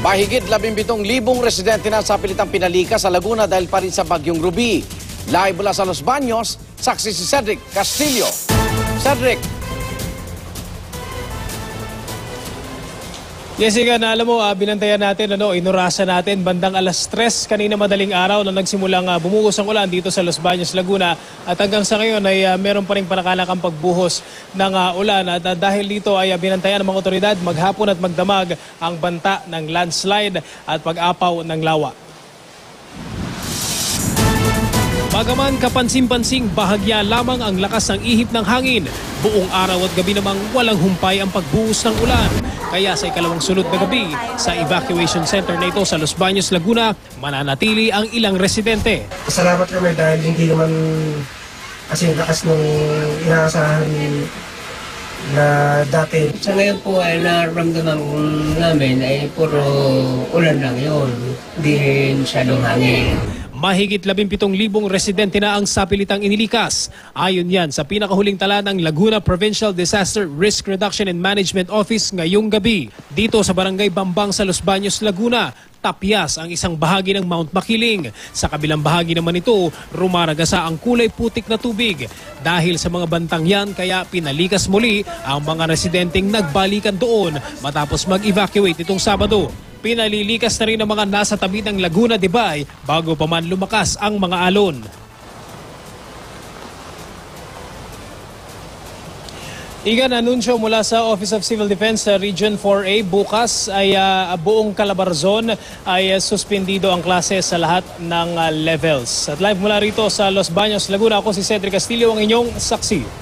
Mahigit 17,000 residente na sa pilitang pinalikas sa Laguna dahil pa rin sa bagyong Ruby. Live mula sa Los Baños, saksi si Cedric Castillo. Cedric. Jessica, na alam mo, binantayan natin, inurasan natin bandang alas 3 kanina madaling araw na nagsimulang bumuhos ang ulan dito sa Los Baños, Laguna. At hanggang sa ngayon ay meron pa rin panakalakang pagbuhos ng ulan. At dahil dito ay binantayan ng mga otoridad maghapon at magdamag ang banta ng landslide at pag-apaw ng lawa. Bagaman kapansin-pansing bahagya lamang ang lakas ng ihip ng hangin, buong araw at gabi namang walang humpay ang pagbuhos ng ulan. Kaya sa ikalawang sunod na gabi, sa evacuation center na ito sa Los Baños, Laguna, mananatili ang ilang residente. Salamat kami dahil hindi naman kasi lakas nung inaasahan na dati. Sa ngayon po ay naramdaman namin ay puro ulan lang yun, hindi masyadong hangin. Mahigit 17,000 residente na ang sapilitang inilikas. Ayon yan sa pinakahuling tala ng Laguna Provincial Disaster Risk Reduction and Management Office ngayong gabi. Dito sa Barangay Bambang sa Los Baños, Laguna, tapyas ang isang bahagi ng Mount Makiling. Sa kabilang bahagi naman ito, rumaragasa ang kulay putik na tubig. Dahil sa mga bantang yan, kaya pinalikas muli ang mga residenteng nagbalikan doon matapos mag-evacuate itong Sabado. Pinalilikas na rin ang mga nasa tabi ng Laguna de Bay bago pa man lumakas ang mga alon. Igan, anunsyo mula sa Office of Civil Defense sa Region 4A, bukas ay buong Calabarzon ay suspendido ang klase sa lahat ng levels. At live mula rito sa Los Baños, Laguna, ako si Cedric Castillo, ang inyong saksi.